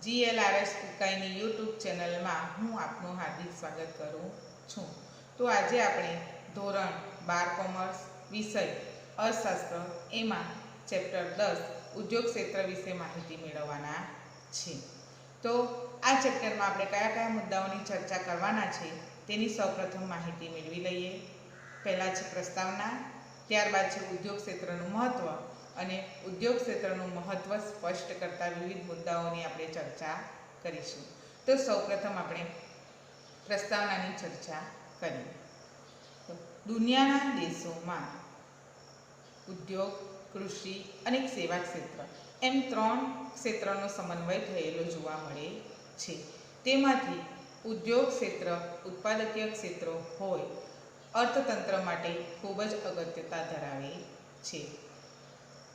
GLRS ઇકાઈની YouTube ચેનલમાં હું આપનું હાર્દિક સ્વાગત કરું છું. તો આજે આપણે ધોરણ 12 કોમર્સ વિષય અર્થશાસ્ત્ર એમાં ચેપ્ટર 10 ઉદ્યોગ ક્ષેત્ર વિશે માહિતી મેળવવાના છે. તો આ ચેપ્ટરમાં આપણે કયા કયા મુદ્દાઓની ચર્ચા કરવાના છે તેની સૌપ્રથમ માહિતી મેળવી લઈએ. પહેલાં છે પ્રસ્તાવના, ત્યારબાદ છે ઉદ્યોગ ક્ષેત્રનું મહત્ત્વ અને ઉદ્યોગ ક્ષેત્રનું મહત્ત્વ સ્પષ્ટ કરતા વિવિધ મુદ્દાઓની આપણે ચર્ચા કરીશું. તો સૌપ્રથમ આપણે પ્રસ્તાવનાની ચર્ચા કરીએ. તો દુનિયાના દેશોમાં ઉદ્યોગ, કૃષિ અને સેવા ક્ષેત્ર એમ 3 ક્ષેત્રનો સમન્વય થયેલો જોવા મળે છે. તેમાંથી ઉદ્યોગ ક્ષેત્ર ઉત્પાદકીય ક્ષેત્રો હોય અર્થતંત્ર માટે ખૂબ જ અગત્યતા ધરાવે છે.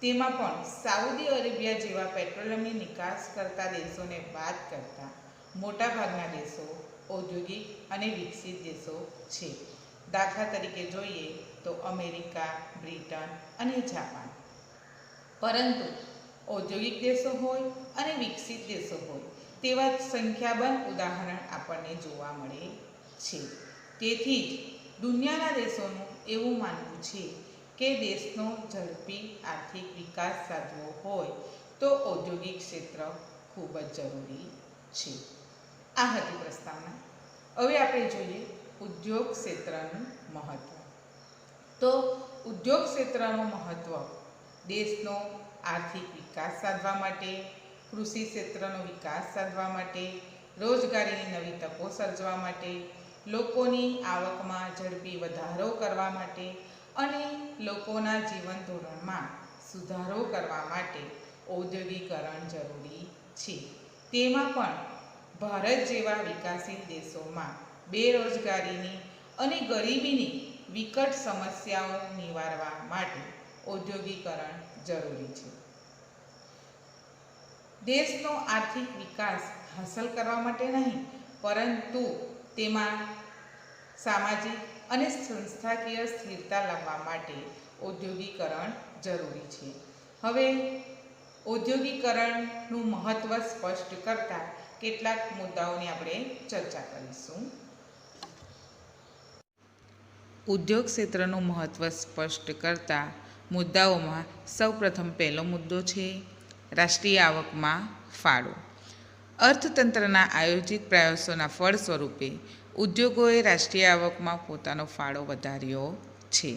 તેમાં પણ સાઉદી અરેબિયા જેવા પેટ્રોલિયમની નિકાસ કરતા દેશોને બાદ કરતા મોટાભાગના દેશો ઔદ્યોગિક અને વિકસિત દેશો છે. દાખલા તરીકે જોઈએ તો અમેરિકા, બ્રિટન અને જાપાન. પરંતુ ઔદ્યોગિક દેશો હોય અને વિકસિત દેશો હોય તેવા સંખ્યાબંધ ઉદાહરણ આપણને જોવા મળે છે. તેથી જ દુનિયાના દેશોનું એવું માનવું છે કે દેશનો ઝડપી આર્થિક વિકાસ સાધવો હોય તો ઔદ્યોગિક ક્ષેત્ર ખૂબ જ જરૂરી છે. આ હતી પ્રસ્તાવના. હવે આપણે જોઈએ ઉદ્યોગ ક્ષેત્રનું મહત્ત્વ. તો ઉદ્યોગ ક્ષેત્રનું મહત્ત્વ દેશનો આર્થિક વિકાસ સાધવા માટે, કૃષિ ક્ષેત્રનો વિકાસ સાધવા માટે, રોજગારીની નવી તકો સર્જવા માટે, લોકોની આવકમાં ઝડપી વધારો કરવા માટે અને લોકોના જીવન ધોરણમાં સુધારો કરવા માટે ઔદ્યોગિકરણ જરૂરી છે. તેમાં પણ ભારત જેવા વિકાસશીલ દેશોમાં બેરોજગારીની અને ગરીબીની વિકટ સમસ્યાઓ નિવારવા માટે ઔદ્યોગિકરણ જરૂરી છે. દેશનો આર્થિક વિકાસ હાંસલ કરવા માટે નહીં, પરંતુ તેમાં સામાજિક અને સંસ્થાકીય સ્થિરતા લાવવા માટે ઔદ્યોગિકરણ જરૂરી છે. હવે ઔદ્યોગિકરણનું મહત્ત્વ સ્પષ્ટ કરતા કેટલાક મુદ્દાઓની આપણે ચર્ચા કરીશું. ઉદ્યોગ ક્ષેત્રનું મહત્ત્વ સ્પષ્ટ કરતા મુદ્દાઓમાં સૌપ્રથમ પહેલો મુદ્દો છે રાષ્ટ્રીય આવકમાં ફાળો. અર્થતંત્રના આયોજિત પ્રયાસોના ફળ સ્વરૂપે ઉદ્યોગોએ રાષ્ટ્રીય આવકમાં પોતાનો ફાળો વધાર્યો છે.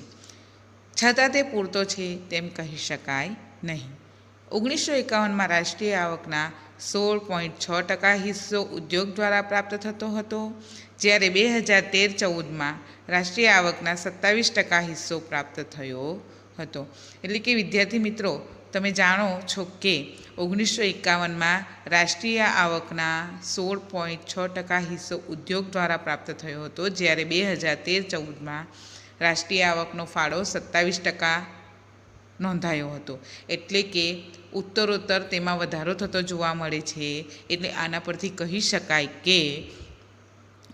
છતાં તે પૂરતો છે તેમ કહી શકાય નહીં. 1951માં રાષ્ટ્રીય આવકના 16.6% હિસ્સો ઉદ્યોગ દ્વારા પ્રાપ્ત થતો હતો, જ્યારે 2013-14માં રાષ્ટ્રીય આવકના 27% હિસ્સો પ્રાપ્ત થયો હતો. એટલે કે વિદ્યાર્થી મિત્રો, તમે જાણો છો કે 1951માં રાષ્ટ્રીય આવકના 16.6% હિસ્સો ઉદ્યોગ દ્વારા પ્રાપ્ત થયો હતો, જ્યારે 2013-14માં રાષ્ટ્રીય આવકનો ફાળો 27% નોંધાયો હતો. એટલે કે ઉત્તરોત્તર તેમાં વધારો થતો જોવા મળે છે. એટલે આના પરથી કહી શકાય કે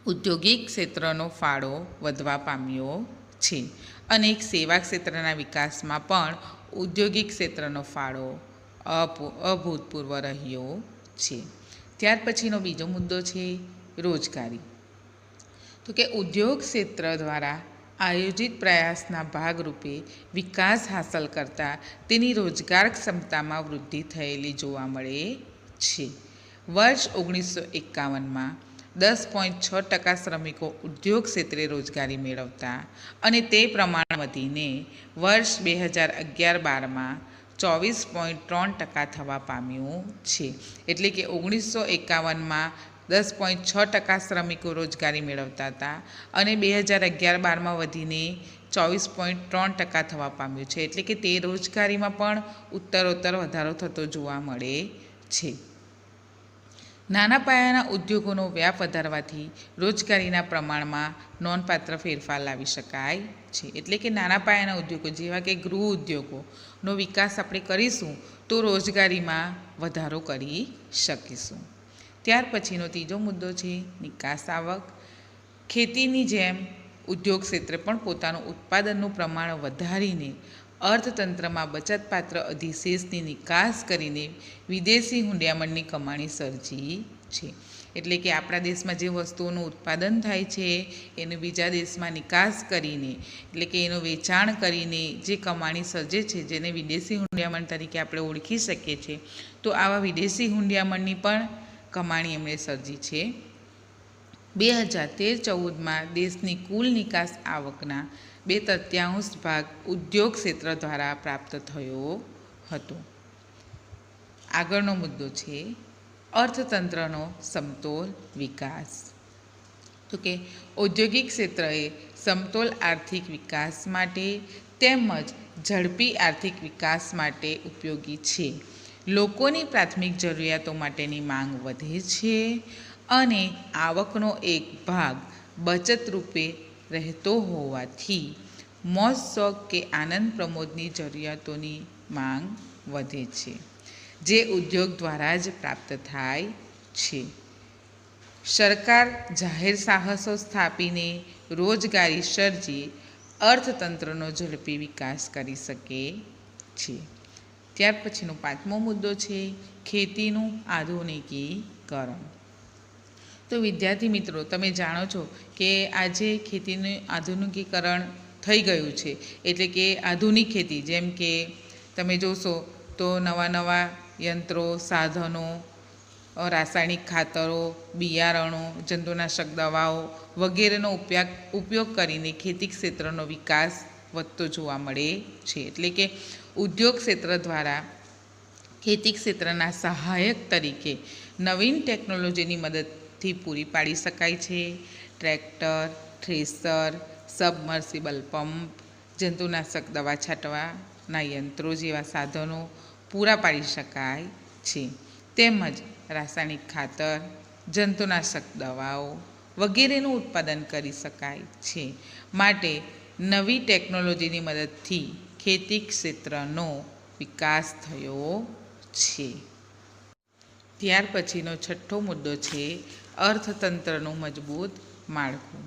ઔદ્યોગિક ક્ષેત્રનો ફાળો વધવા પામ્યો છે અને સેવા ક્ષેત્રના વિકાસમાં પણ ઔદ્યોગિક ક્ષેત્રનો ફાળો અભૂતપૂર્વ રહ્યો છે. ત્યાર પછીનો બીજો મુદ્દો છે રોજગારી. તો કે ઉદ્યોગ ક્ષેત્ર દ્વારા આયોજિત પ્રયાસના ભાગરૂપે વિકાસ હાંસલ કરતાં તેની રોજગાર ક્ષમતામાં વૃદ્ધિ થયેલી જોવા મળે છે. વર્ષ 1951માં 10.6% શ્રમિકો ઉદ્યોગ ક્ષેત્રે રોજગારી મેળવતા અને તે પ્રમાણ વધીને વર્ષ 2011-12માં 24.3% થવા પામ્યું છે. એટલે કે 1951માં 10.6% શ્રમિકો રોજગારી મેળવતા હતા અને 2011-12માં વધીને 24.3% થવા પામ્યું છે. એટલે કે તે રોજગારીમાં પણ ઉત્તરોત્તર વધારો થતો જોવા મળે છે. નાના પાયાના ઉદ્યોગોનો વ્યાપ વધારવાથી રોજગારીના પ્રમાણમાં નોંધપાત્ર ફેરફાર લાવી શકાય છે. એટલે કે નાના પાયાના ઉદ્યોગો જેવા કે ગૃહ ઉદ્યોગોનો વિકાસ આપણે કરીશું તો રોજગારીમાં વધારો કરી શકીશું. ત્યાર પછીનો ત્રીજો મુદ્દો છે નિકાસ આવક. ખેતીની જેમ ઉદ્યોગ ક્ષેત્રે પણ પોતાનું ઉત્પાદનનું પ્રમાણ વધારીને અર્થતંત્રમાં બચતપાત્ર અધિશેષની નિકાસ કરીને વિદેશી હુંડિયામણની કમાણી સર્જી છે. એટલે કે આપણા દેશમાં જે વસ્તુઓનું ઉત્પાદન થાય છે એનું બીજા દેશમાં નિકાસ કરીને, એટલે કે એનું વેચાણ કરીને જે કમાણી સર્જે છે, જેને વિદેશી હુંડિયામણ તરીકે આપણે ઓળખી શકીએ છીએ, તો આવા વિદેશી હુંડિયામણની પણ કમાણી એમણે સર્જી છે. 2013-14માં દેશની કુલ નિકાસ આવકના 2/3 ભાગ ઉદ્યોગ ક્ષેત્ર દ્વારા પ્રાપ્ત થયો હતો. આગળનો મુદ્દો છે અર્થતંત્રનો સમતોલ વિકાસ. તો કે ઔદ્યોગિક ક્ષેત્રએ સમતોલ આર્થિક વિકાસ માટે તેમજ ઝડપી આર્થિક વિકાસ માટે ઉપયોગી છે. લોકોની પ્રાથમિક જરૂરિયાતો માટેની માંગ વધે છે અને આવકનો એક ભાગ બચત રૂપે રહેતો હોવાથી મોજ શોખ કે આનંદ પ્રમોદની જરૂરિયાતોની માંગ વધે છે, જે ઉદ્યોગ દ્વારા જ પ્રાપ્ત થાય છે. સરકાર જાહેર સાહસો સ્થાપીને રોજગારી સર્જી અર્થતંત્રનો ઝડપી વિકાસ કરી શકે છે. ત્યાર પછીનો 5મો મુદ્દો છે ખેતીનું આધુનિકીકરણ. તો વિદ્યાર્થી મિત્રો, તમે જાણો છો કે આજે ખેતીનું આધુનિકીકરણ થઈ ગયું છે. એટલે કે આધુનિક ખેતી, જેમ કે તમે જોશો તો નવા નવા યંત્રો, સાધનો, રાસાયણિક ખાતરો, બિયારણો, જંતુનાશક દવાઓ વગેરેનો ઉપયોગ કરીને ખેતી ક્ષેત્રનો વિકાસ વધતો જોવા મળે છે. એટલે કે ઉદ્યોગ ક્ષેત્ર દ્વારા ખેતી ક્ષેત્રના સહાયક તરીકે નવીન ટેકનોલોજીની મદદથી પૂરી પાડી શકાય છે. ટ્રેક્ટર, થ્રેસર, સબમર્સિબલ પંપ, જંતુનાશક દવા છાંટવાના યંત્રો જેવા સાધનો પૂરા પાડી શકાય છે. તેમજ રાસાયણિક ખાતર, જંતુનાશક દવાઓ વગેરેનું ઉત્પાદન કરી શકાય છે. માટે નવી ટેકનોલોજીની મદદથી ખેતી ક્ષેત્રનો વિકાસ થયો છે. ત્યાર પછીનો 6થો મુદ્દો છે અર્થતંત્રનું મજબૂત માળખું.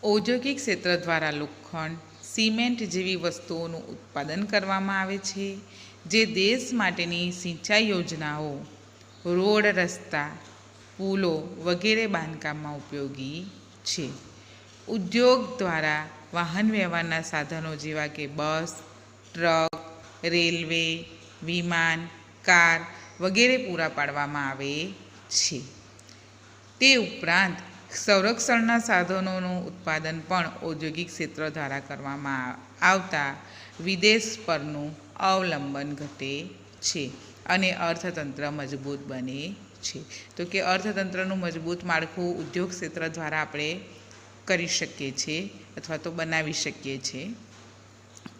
ઔદ્યોગિક ક્ષેત્ર દ્વારા લોખંડ, સિમેન્ટ જેવી વસ્તુઓનું ઉત્પાદન કરવામાં આવે છે, જે દેશ માટેની સિંચાઈ યોજનાઓ, રોડ, રસ્તા, પુલો વગેરે બાંધકામમાં ઉપયોગી છે. ઉદ્યોગ દ્વારા વાહન વ્યવહારના સાધનો જેવા કે બસ, ટ્રક, રેલવે, વિમાન, કાર વગેરે પૂરા પાડવામાં આવે છે. તે ઉપરાંત સંરક્ષણના સાધનોનું ઉત્પાદન પણ ઔદ્યોગિક ક્ષેત્ર દ્વારા કરવામાં આવતા વિદેશ પરનું અવલંબન ઘટે છે અને અર્થતંત્ર મજબૂત બને છે. તો કે અર્થતંત્રનું મજબૂત માળખું ઉદ્યોગ ક્ષેત્ર દ્વારા આપણે કરી શકીએ છીએ અથવા તો બનાવી શકીએ છીએ.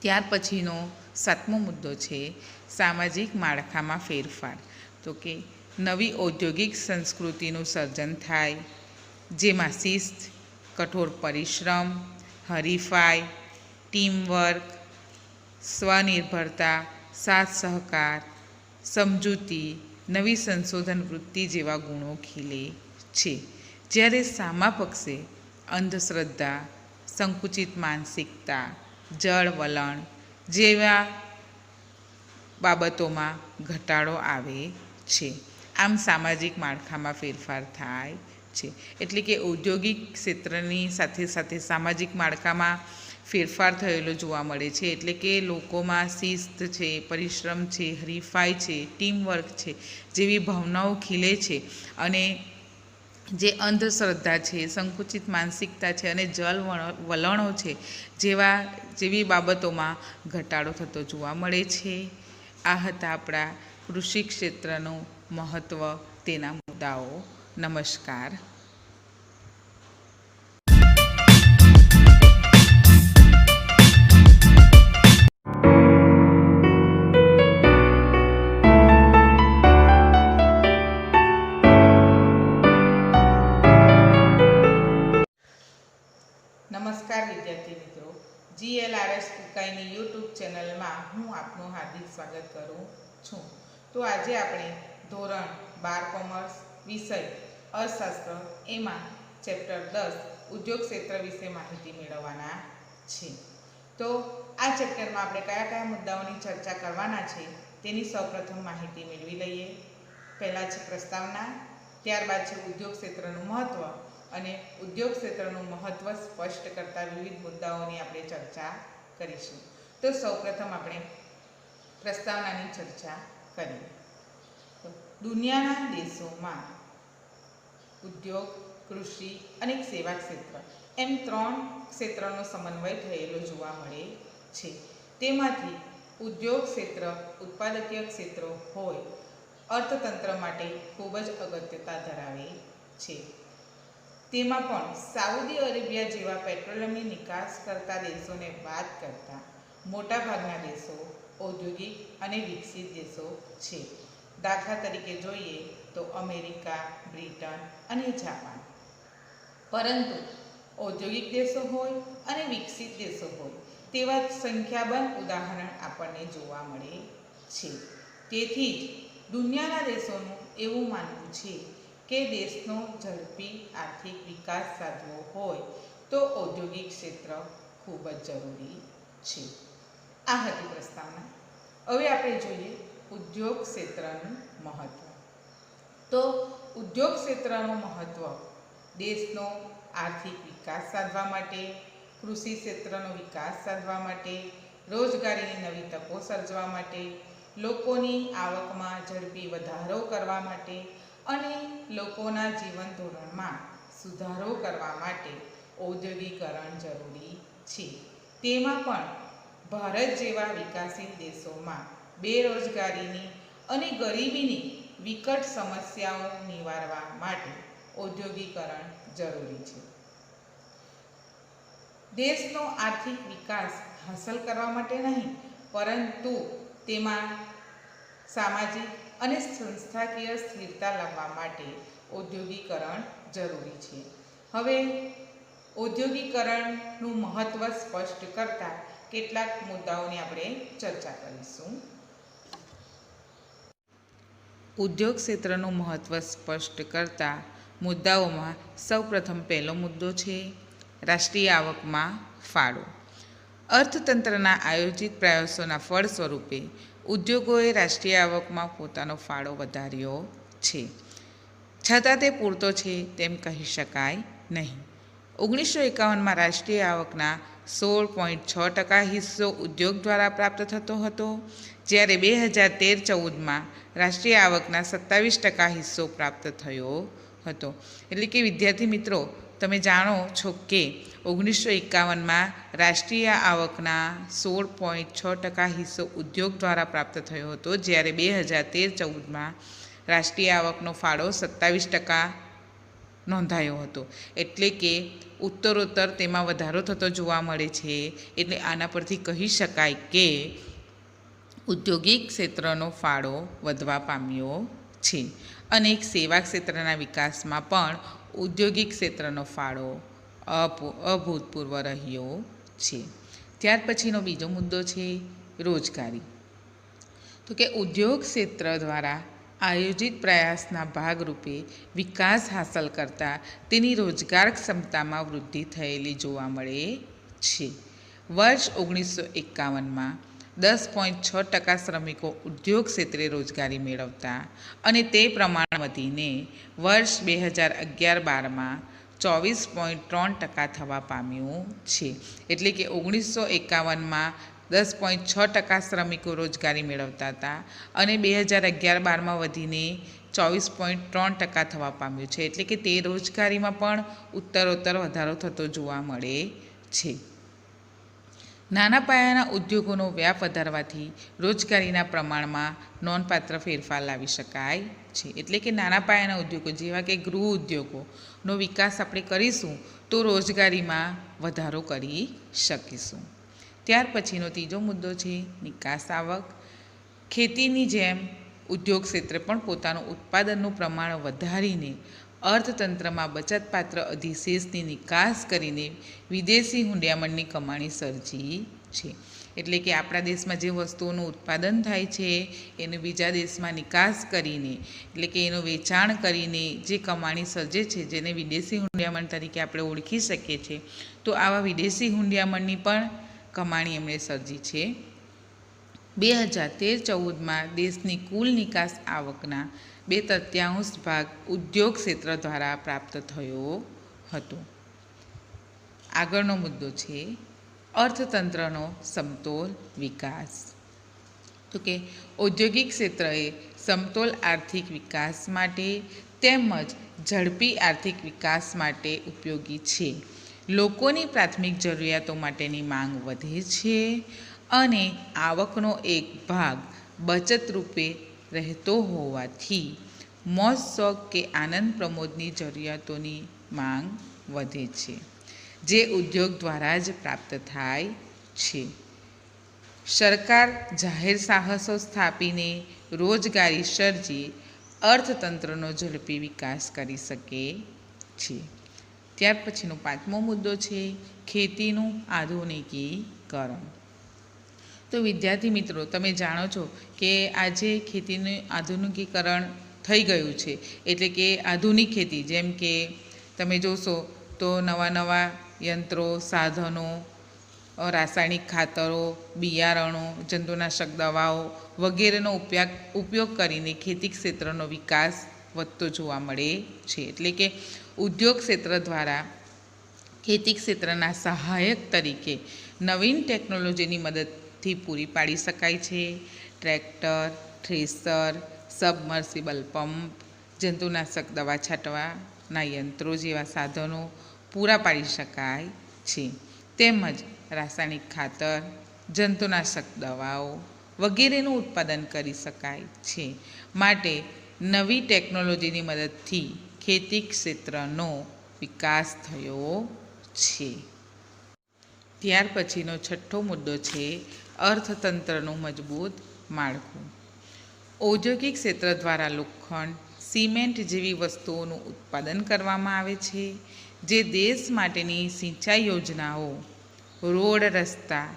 ત્યાર પછીનો 7મો મુદ્દો છે સામાજિક માળખામાં ફેરફાર. તો કે નવી ઔદ્યોગિક સંસ્કૃતિનું સર્જન થાય, જેમાં શિસ્ત, કઠોર પરિશ્રમ, હરીફાઈ, ટીમવર્ક, સ્વનિર્ભરતા, સાથ સહકાર, સમજૂતી, નવી સંશોધન વૃત્તિ જેવા ગુણો ખીલે છે. જ્યારે સામા પક્ષે અંધશ્રદ્ધા, સંકુચિત માનસિકતા, જળ વલણ જેવા બાબતોમાં ઘટાડો આવે છે. આમ સામાજિક માળખામાં ફેરફાર થાય છે. એટલે કે ઔદ્યોગિક ક્ષેત્રની સાથે સાથે સામાજિક માળખામાં ફેરફાર થયેલો જોવા મળે છે. એટલે કે લોકોમાં શિસ્ત છે, પરિશ્રમ છે, હરીફાઈ છે, ટીમવર્ક છે જેવી ભાવનાઓ ખીલે છે અને જે અંધશ્રદ્ધા છે, સંકુચિત માનસિકતા છે અને જળ વલણો છે જેવી બાબતોમાં ઘટાડો થતો જોવા મળે છે. આ હતા આપણા કૃષિ ક્ષેત્રનું મહત્ત્વ, તેના મુદ્દાઓ. નમસ્કાર. નમસ્કાર વિદ્યાર્થી મિત્રો, GLRS ઉકાઈની યુટ્યુબ ચેનલમાં હું આપનું હાર્દિક સ્વાગત કરું છું. તો આજે આપણે ધોરણ 12 કોમર્સ વિષય અર્થશાસ્ત્ર એમાં ચેપ્ટર 10 ઉદ્યોગ ક્ષેત્ર વિશે માહિતી મેળવવાના છે. તો આ ચેપ્ટરમાં આપણે કયા કયા મુદ્દાઓની ચર્ચા કરવાના છે તેની સૌપ્રથમ માહિતી મેળવી લઈએ. પહેલાં છે પ્રસ્તાવના, ત્યારબાદ છે ઉદ્યોગ ક્ષેત્રનું મહત્ત્વ અને ઉદ્યોગ ક્ષેત્રનું મહત્ત્વ સ્પષ્ટ કરતા વિવિધ મુદ્દાઓની આપણે ચર્ચા કરીશું. તો સૌપ્રથમ આપણે પ્રસ્તાવનાની ચર્ચા કરીએ. દુનિયાના દેશોમાં ઉદ્યોગ, કૃષિ અને સેવા ક્ષેત્ર એમ 3 ક્ષેત્રનો સમન્વય થયેલો જોવા મળે છે. તેમાંથી ઉદ્યોગ ક્ષેત્ર ઉત્પાદકીય ક્ષેત્રો હોય અર્થતંત્ર માટે ખૂબ જ અગત્યતા ધરાવે છે. તેમાં પણ સાઉદી અરેબિયા જેવા પેટ્રોલિયમની નિકાસ કરતા દેશોને બાદ કરતા મોટાભાગના દેશો ઔદ્યોગિક અને વિકસિત દેશો છે. દાખલા તરીકે જોઈએ તો અમેરિકા, બ્રિટન અને જાપાન. પરંતુ ઔદ્યોગિક દેશો હોય અને વિકસિત દેશો હોય તેવા સંખ્યાબંધ ઉદાહરણ આપણને જોવા મળે છે. તેથી જ દુનિયાના દેશોનું એવું માનવું છે કે દેશનો ઝડપી આર્થિક વિકાસ સાધવો હોય તો ઔદ્યોગિક ક્ષેત્ર ખૂબ જ જરૂરી છે. આ હતી પ્રસ્તાવના. હવે આપણે જોઈએ ઉદ્યોગ ક્ષેત્રનું મહત્ત્વ. તો ઉદ્યોગ સૂત્રનું મહત્ત્વ દેશનો આર્થિક વિકાસ સાધવા માટે, કૃષિ ક્ષેત્રનો વિકાસ સાધવા માટે, રોજગારીની નવી તકો સર્જવા માટે, લોકોની આવકમાં ઝડપી વધારો કરવા માટે અને લોકોના જીવન ધોરણમાં સુધારો કરવા માટે ઔદ્યોગિકરણ જરૂરી છે. તેમાં પણ ભારત જેવા વિકાસશીલ દેશોમાં બેરોજગારીની અને ગરીબીની વિકટ સમસ્યાઓ નિવારવા માટે ઔદ્યોગિકરણ જરૂરી છે. દેશનો આર્થિક વિકાસ હાંસલ કરવા માટે નહીં, પરંતુ તેમાં સામાજિક અને સંસ્થાકીય સ્થિરતા લાવવા માટે ઔદ્યોગિકરણ જરૂરી છે. હવે ઔદ્યોગિકરણનું મહત્ત્વ સ્પષ્ટ કરતા કેટલાક મુદ્દાઓની આપણે ચર્ચા કરીશું. ઉદ્યોગ ક્ષેત્રનું મહત્ત્વ સ્પષ્ટ કરતા મુદ્દાઓમાં સૌપ્રથમ પહેલો મુદ્દો છે રાષ્ટ્રીય આવકમાં ફાળો. અર્થતંત્રના આયોજિત પ્રયાસોના ફળ સ્વરૂપે ઉદ્યોગોએ રાષ્ટ્રીય આવકમાં પોતાનો ફાળો વધાર્યો છે, છતાં તે પૂરતો છે તેમ કહી શકાય નહીં. 1951માં રાષ્ટ્રીય આવકના 16.6% હિસ્સો ઉદ્યોગ દ્વારા પ્રાપ્ત થતો હતો, જ્યારે 2013-14માં રાષ્ટ્રીય આવકના 27% હિસ્સો પ્રાપ્ત થયો હતો. એટલે કે વિદ્યાર્થી મિત્રો, તમે જાણો છો કે 1951માં રાષ્ટ્રીય આવકના 16.6% હિસ્સો ઉદ્યોગ દ્વારા પ્રાપ્ત થયો હતો, જ્યારે 2013-14માં રાષ્ટ્રીય આવકનો ફાળો 27% નોંધાયો હતો. એટલે કે ઉત્તરોત્તર તેમાં વધારો થતો જોવા મળે છે. એટલે આના પરથી કહી શકાય કે ઔદ્યોગિક ક્ષેત્રનો ફાળો વધવા પામ્યો છે અને સેવા ક્ષેત્રના વિકાસમાં પણ ઔદ્યોગિક ક્ષેત્રનો ફાળો અભૂતપૂર્વ રહ્યો છે. ત્યાર પછીનો બીજો મુદ્દો છે રોજગારી. તો કે ઉદ્યોગ ક્ષેત્ર દ્વારા આયોજિત પ્રયાસના ભાગરૂપે વિકાસ હાંસલ કરતાં તેની રોજગાર ક્ષમતામાં વૃદ્ધિ થયેલી જોવા મળે છે. વર્ષ 1951માં 10.6% શ્રમિકો ઉદ્યોગ ક્ષેત્રે રોજગારી મેળવતા અને તે પ્રમાણ વધીને વર્ષ 2011-12માં 24.3% થવા પામ્યું છે. એટલે કે 1951માં 10.6% શ્રમિકો રોજગારી મેળવતા હતા અને 2011-12માં વધીને 24.3% થવા પામ્યું છે. એટલે કે તે રોજગારીમાં પણ ઉત્તરોત્તર વધારો થતો જોવા મળે છે. નાના પાયાના ઉદ્યોગોનો વ્યાપ વધારવાથી રોજગારીના પ્રમાણમાં નોંધપાત્ર ફેરફાર લાવી શકાય છે. એટલે કે નાના પાયાના ઉદ્યોગો જેવા કે ગૃહ ઉદ્યોગોનો વિકાસ આપણે કરીશું તો રોજગારીમાં વધારો કરી શકીશું. ત્યાર પછીનો ત્રીજો મુદ્દો છે નિકાસ આવક. ખેતીની જેમ ઉદ્યોગ ક્ષેત્રે પણ પોતાનું ઉત્પાદનનું પ્રમાણ વધારીને અર્થતંત્રમાં બચતપાત્ર અધિશેષની નિકાસ કરીને વિદેશી હુંડિયામણની કમાણી સર્જી છે. એટલે કે આપણા દેશમાં જે વસ્તુઓનું ઉત્પાદન થાય છે એને બીજા દેશમાં નિકાસ કરીને, એટલે કે એનું વેચાણ કરીને જે કમાણી સર્જે છે, જેને વિદેશી હુંડિયામણ તરીકે આપણે ઓળખી શકીએ છીએ. તો આવા વિદેશી હુંડિયામણની પણ કમાણી એમણે સર્જી છે. 2013-14માં દેશની કુલ નિકાસ આવકના 2/3 ભાગ ઉદ્યોગ ક્ષેત્ર દ્વારા પ્રાપ્ત થયો હતો. આગળનો મુદ્દો છે અર્થતંત્રનો સમતોલ વિકાસ. તો કે ઔદ્યોગિક ક્ષેત્રએ સમતોલ આર્થિક વિકાસ માટે તેમજ ઝડપી આર્થિક વિકાસ માટે ઉપયોગી છે. લોકોની પ્રાથમિક જરૂરિયાતો માટેની માંગ વધે છે અને આવકનો એક ભાગ બચત રૂપે રહેતો હોવાથી મોજ શોખ કે આનંદ પ્રમોદની જરૂરિયાતોની માંગ વધે છે, જે ઉદ્યોગ દ્વારા જ પ્રાપ્ત થાય છે. સરકાર જાહેર સાહસો સ્થાપીને રોજગારી સર્જી અર્થતંત્રનો ઝડપી વિકાસ કરી શકે છે. ત્યાર પછીનો 5મો મુદ્દો છે ખેતીનું આધુનિકીકરણ. તો વિદ્યાર્થી મિત્રો, તમે જાણો છો કે આજે ખેતીનું આધુનિકીકરણ થઈ ગયું છે. એટલે કે આધુનિક ખેતી, જેમ કે તમે જોશો તો નવા યંત્રો, સાધનો, રાસાયણિક ખાતરો, બિયારણો, જંતુનાશક દવાઓ વગેરેનો ઉપયોગ કરીને ખેતી ક્ષેત્રનો વિકાસ વધતો જોવા મળે છે. એટલે કે ઉદ્યોગ ક્ષેત્ર દ્વારા ખેતી ક્ષેત્રના સહાયક તરીકે નવીન ટેકનોલોજીની મદદથી પૂરી પાડી શકાય છે. ટ્રેક્ટર, થ્રેસર, સબમર્સિબલ પંપ, જંતુનાશક દવા છાંટવાના યંત્રો જેવા સાધનો પૂરા પાડી શકાય છે. તેમજ રાસાયણિક ખાતર, જંતુનાશક દવાઓ વગેરેનું ઉત્પાદન કરી શકાય છે. માટે નવી ટેકનોલોજીની મદદથી ખેતી ક્ષેત્રનો વિકાસ થયો છે. ત્યાર પછીનો 6થો મુદ્દો છે અર્થતંત્રનું મજબૂત માળખું. ઔદ્યોગિક ક્ષેત્ર દ્વારા લોખંડ, સિમેન્ટ જેવી વસ્તુઓનું ઉત્પાદન કરવામાં આવે છે, જે દેશ માટેની સિંચાઈ યોજનાઓ, રોડ, રસ્તા,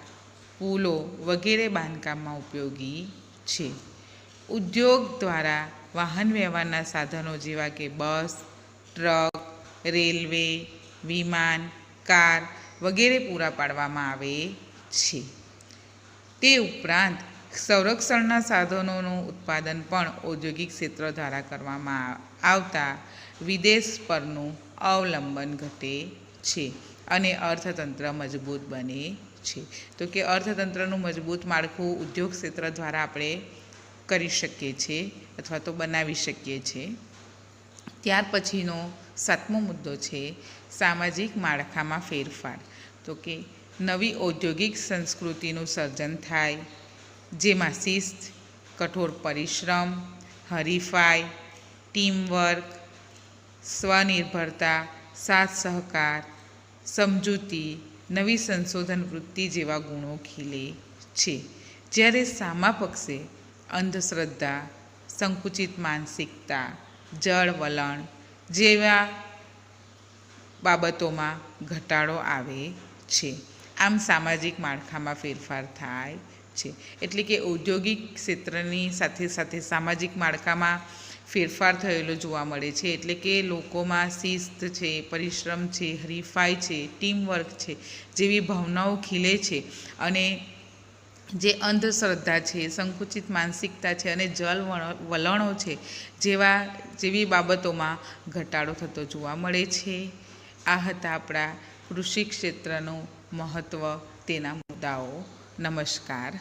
પુલો વગેરે બાંધકામમાં ઉપયોગી છે. ઉદ્યોગ દ્વારા વાહન વ્યવહારના સાધનો જેવા કે બસ, ટ્રક, રેલવે, વિમાન, કાર વગેરે પૂરા પાડવામાં આવે છે. તે ઉપરાંત સંરક્ષણના સાધનોનું ઉત્પાદન પણ ઔદ્યોગિક ક્ષેત્ર દ્વારા કરવામાં આવતા વિદેશ પરનું અવલંબન ઘટે છે અને અર્થતંત્ર મજબૂત બને છે. તો કે અર્થતંત્રનું મજબૂત માળખું ઉદ્યોગ ક્ષેત્ર દ્વારા આપણે કરી શકીએ છીએ અથવા તો બનાવી શકીએ છીએ. ત્યાર પછીનો 7મો મુદ્દો છે સામાજિક માળખામાં ફેરફાર. તો કે નવી ઔદ્યોગિક સંસ્કૃતિનું સર્જન થાય, જેમાં શિસ્ત, કઠોર પરિશ્રમ, હરીફાઈ, ટીમવર્ક, સ્વનિર્ભરતા, સાથ સહકાર, સમજૂતી, નવી સંશોધન વૃત્તિ જેવા ગુણો ખીલે છે. જ્યારે સામા પક્ષે અંધશ્રદ્ધા, સંકુચિત માનસિકતા, જળ વલણ જેવા બાબતોમાં ઘટાડો આવે છે. આમ સામાજિક માળખામાં ફેરફાર થાય છે. એટલે કે ઔદ્યોગિક ક્ષેત્રની સાથે સાથે સામાજિક માળખામાં ફેરફાર થયેલો જોવા મળે છે. એટલે કે લોકોમાં શિસ્ત છે, પરિશ્રમ છે, હરીફાઈ છે, ટીમવર્ક છે જેવી ભાવનાઓ ખીલે છે અને જે અંધશ્રદ્ધા છે, સંકુચિત માનસિકતા છે અને જળ વલણો છે જેવી બાબતોમાં ઘટાડો થતો જોવા મળે છે. આ હતા આપણા કૃષિ ક્ષેત્રનું મહત્ત્વ, તેના મુદ્દાઓ. નમસ્કાર.